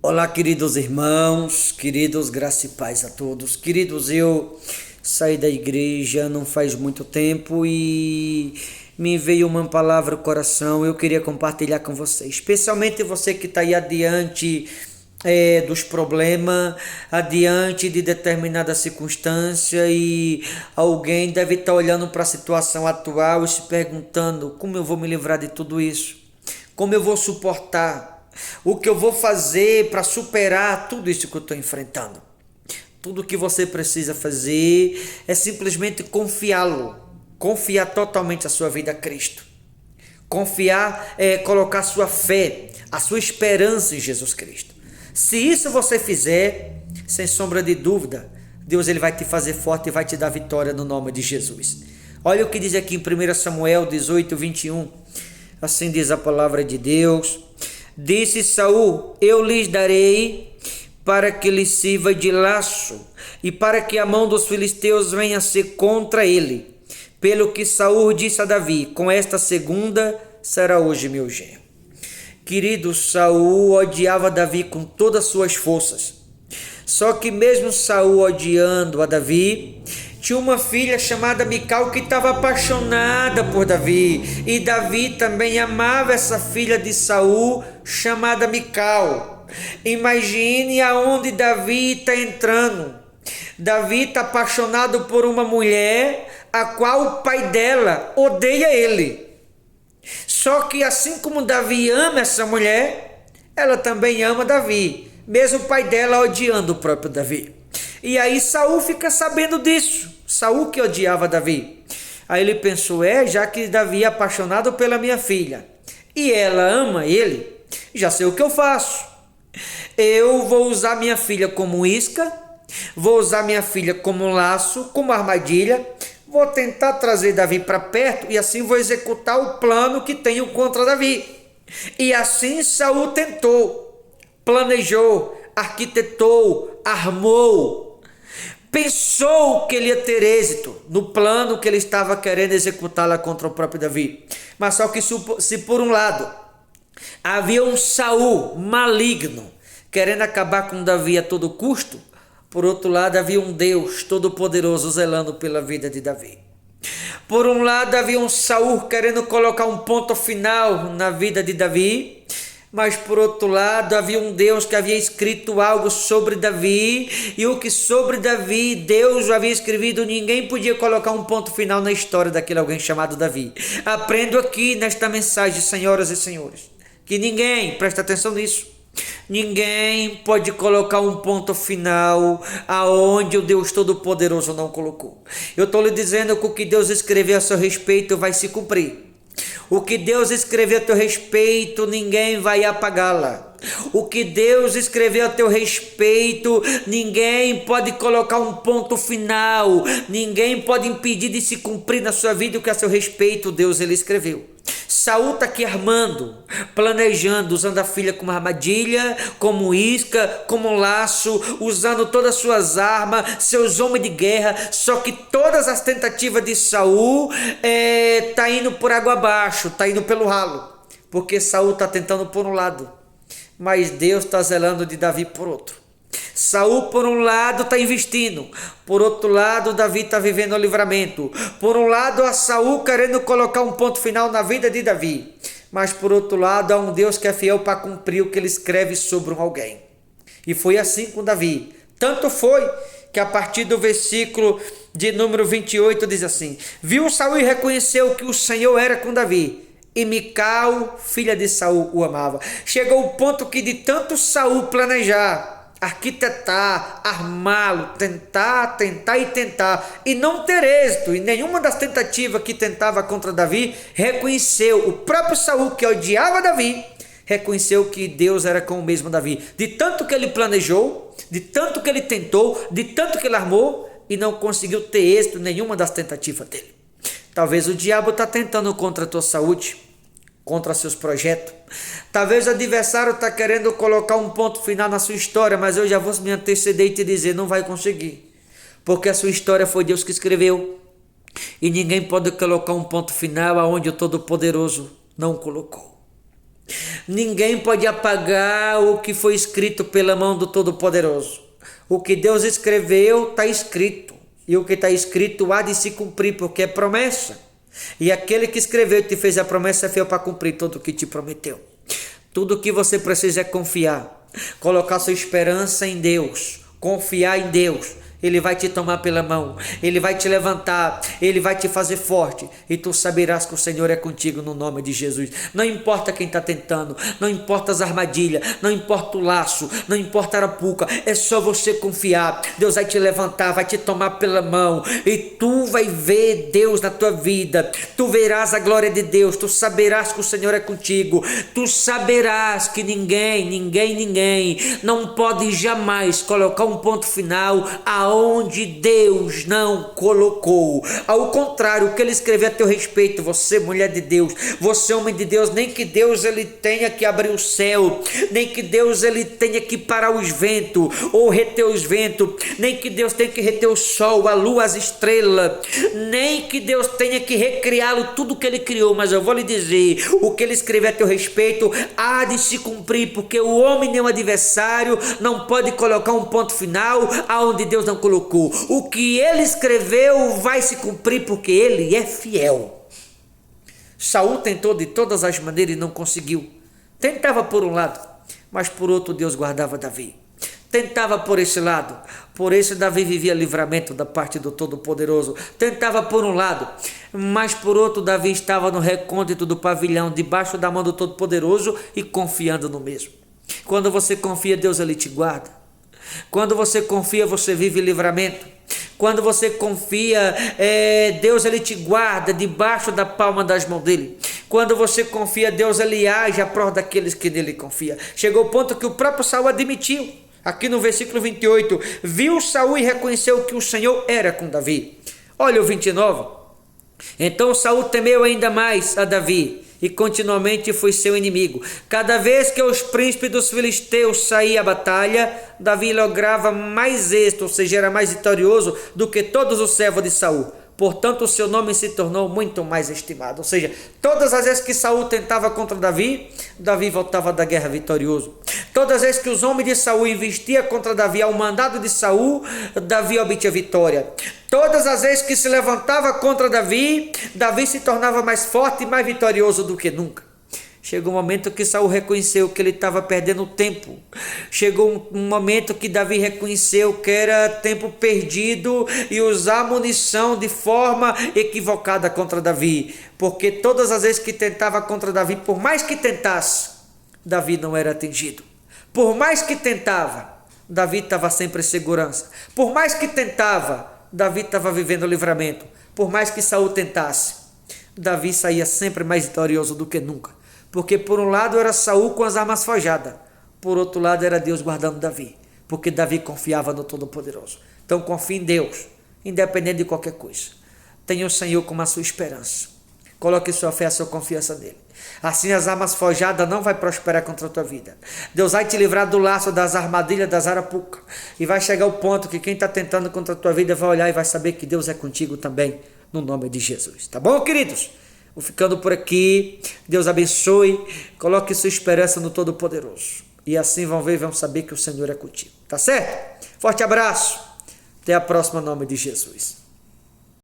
Olá, queridos irmãos, queridos, graça e paz a todos. Queridos, eu saí da igreja não faz muito tempo e me veio uma palavra ao coração, eu queria compartilhar com você, especialmente você que está aí adiante dos problemas, adiante de determinada circunstância e alguém deve estar olhando para a situação atual e se perguntando como eu vou me livrar de tudo isso, como eu vou suportar. O que eu vou fazer para superar tudo isso que eu estou enfrentando? Tudo que você precisa fazer é simplesmente confiá-lo. Confiar totalmente a sua vida a Cristo. Confiar é colocar sua fé, a sua esperança em Jesus Cristo. Se isso você fizer, sem sombra de dúvida, Deus ele vai te fazer forte e vai te dar vitória no nome de Jesus. Olha o que diz aqui em 1 Samuel 18, 21. Assim diz a palavra de Deus. Disse Saul: eu lhes darei para que lhes sirva de laço e para que a mão dos filisteus venha a ser contra ele. Pelo que Saul disse a Davi: com esta segunda será hoje meu genro. Querido, Saul odiava Davi com todas as suas forças. Só que mesmo Saul odiando a Davi, tinha uma filha chamada Mical que estava apaixonada por Davi. E Davi também amava essa filha de Saul chamada Mical. Imagine aonde Davi está entrando. Davi está apaixonado por uma mulher a qual o pai dela odeia ele. Só que assim como Davi ama essa mulher, ela também ama Davi, mesmo o pai dela odiando o próprio Davi. E aí Saul fica sabendo disso. Saul que odiava Davi. Aí ele pensou, já que Davi é apaixonado pela minha filha e ela ama ele, já sei o que eu faço. Eu vou usar minha filha como isca, vou usar minha filha como laço, como armadilha, vou tentar trazer Davi para perto e assim vou executar o plano que tenho contra Davi. E assim Saul tentou, planejou, arquitetou, armou, pensou que ele ia ter êxito no plano que ele estava querendo executar lá contra o próprio Davi. Mas só que se por um lado havia um Saul maligno querendo acabar com Davi a todo custo, por outro lado havia um Deus todo-poderoso zelando pela vida de Davi. Por um lado havia um Saul querendo colocar um ponto final na vida de Davi, mas por outro lado havia um Deus que havia escrito algo sobre Davi, e o que sobre Davi Deus havia escrevido, ninguém podia colocar um ponto final na história daquele alguém chamado Davi. Aprendo aqui nesta mensagem, senhoras e senhores, que ninguém, presta atenção nisso, ninguém pode colocar um ponto final aonde o Deus Todo-Poderoso não colocou. Eu estou lhe dizendo que o que Deus escreveu a seu respeito vai se cumprir. O que Deus escreveu a teu respeito, ninguém vai apagá-la. O que Deus escreveu a teu respeito, ninguém pode colocar um ponto final. Ninguém pode impedir de se cumprir na sua vida o que a seu respeito Deus ele escreveu. Saul está aqui armando, planejando, usando a filha como armadilha, como isca, como laço, usando todas as suas armas, seus homens de guerra. Só que todas as tentativas de Saul tá indo por água abaixo, tá indo pelo ralo, porque Saul está tentando por um lado, mas Deus está zelando de Davi por outro. Saul por um lado está investindo, por outro lado Davi está vivendo o livramento. Por um lado a Saul querendo colocar um ponto final na vida de Davi, mas por outro lado há um Deus que é fiel para cumprir o que ele escreve sobre um alguém. E foi assim com Davi. Tanto foi que a partir do versículo de número 28 diz assim: viu Saul e reconheceu que o Senhor era com Davi, e Mical, filha de Saul, o amava. Chegou o ponto que de tanto Saul planejar, arquitetar, armá-lo, tentar e não ter êxito em nenhuma das tentativas que tentava contra Davi, reconheceu, o próprio Saul que odiava Davi, reconheceu que Deus era com o mesmo Davi. De tanto que ele planejou, de tanto que ele tentou, de tanto que ele armou, e não conseguiu ter êxito em nenhuma das tentativas dele. Talvez o diabo está tentando contra a tua saúde, contra seus projetos. Talvez o adversário está querendo colocar um ponto final na sua história, mas eu já vou me anteceder e te dizer, não vai conseguir. Porque a sua história foi Deus que escreveu. E ninguém pode colocar um ponto final aonde o Todo-Poderoso não colocou. Ninguém pode apagar o que foi escrito pela mão do Todo-Poderoso. O que Deus escreveu está escrito. E o que está escrito há de se cumprir, porque é promessa. E aquele que escreveu e te fez a promessa é fiel para cumprir tudo o que te prometeu. Tudo o que você precisa é confiar. Colocar sua esperança em Deus. Confiar em Deus. Ele vai te tomar pela mão, Ele vai te levantar, Ele vai te fazer forte, e tu saberás que o Senhor é contigo no nome de Jesus. Não importa quem está tentando, não importa as armadilhas, não importa o laço, não importa a arapuca, é só você confiar. Deus vai te levantar, vai te tomar pela mão, e tu vai ver Deus na tua vida, tu verás a glória de Deus, tu saberás que o Senhor é contigo, tu saberás que ninguém não pode jamais colocar um ponto final aonde Deus não colocou. Ao contrário, o que ele escreveu a teu respeito, você mulher de Deus, você homem de Deus, nem que Deus ele tenha que abrir o céu, nem que Deus ele tenha que parar os ventos, ou reter os ventos, nem que Deus tenha que reter o sol, a lua, as estrelas, nem que Deus tenha que recriá-lo, tudo que ele criou, mas eu vou lhe dizer, o que ele escreveu a teu respeito há de se cumprir, porque o homem nem o adversário não pode colocar um ponto final aonde Deus não colocou. O que ele escreveu vai se cumprir, porque ele é fiel. Saul tentou de todas as maneiras e não conseguiu. Tentava por um lado, mas por outro Deus guardava Davi. Tentava por esse lado, por esse Davi vivia livramento da parte do Todo-Poderoso. Tentava por um lado, mas por outro Davi estava no recôndito do pavilhão, debaixo da mão do Todo-Poderoso e confiando no mesmo. Quando você confia, Deus ele te guarda. Quando você confia, você vive livramento. Quando você confia, Deus ele te guarda debaixo da palma das mãos dele. Quando você confia, Deus ele age à prova daqueles que nele confiam. Chegou o ponto que o próprio Saul admitiu. Aqui no versículo 28, viu Saul e reconheceu que o Senhor era com Davi. Olha o 29. Então Saul temeu ainda mais a Davi e continuamente foi seu inimigo. Cada vez que os príncipes dos filisteus saíam à batalha, Davi lograva mais êxito, ou seja, era mais vitorioso do que todos os servos de Saul. Portanto, o seu nome se tornou muito mais estimado. Ou seja, todas as vezes que Saul tentava contra Davi, Davi voltava da guerra vitorioso. Todas as vezes que os homens de Saul investiam contra Davi ao mandado de Saul, Davi obtinha vitória. Todas as vezes que se levantava contra Davi, Davi se tornava mais forte e mais vitorioso do que nunca. Chegou um momento que Saul reconheceu que ele estava perdendo tempo. Chegou um momento que Davi reconheceu que era tempo perdido e usar munição de forma equivocada contra Davi. Porque todas as vezes que tentava contra Davi, por mais que tentasse, Davi não era atingido. Por mais que tentava, Davi estava sempre em segurança. Por mais que tentava, Davi estava vivendo o livramento. Por mais que Saul tentasse, Davi saía sempre mais vitorioso do que nunca. Porque por um lado era Saul com as armas forjadas, por outro lado era Deus guardando Davi, porque Davi confiava no Todo-Poderoso. Então confie em Deus, independente de qualquer coisa. Tenha o Senhor como a sua esperança. Coloque sua fé, a sua confiança nele. Assim as armas forjadas não vai prosperar contra a tua vida. Deus vai te livrar do laço, das armadilhas, das arapucas. E vai chegar o ponto que quem está tentando contra a tua vida vai olhar e vai saber que Deus é contigo também, no nome de Jesus. Tá bom, queridos? Vou ficando por aqui. Deus abençoe. Coloque sua esperança no Todo-Poderoso. E assim vão ver e vão saber que o Senhor é contigo. Tá certo? Forte abraço. Até a próxima, em nome de Jesus.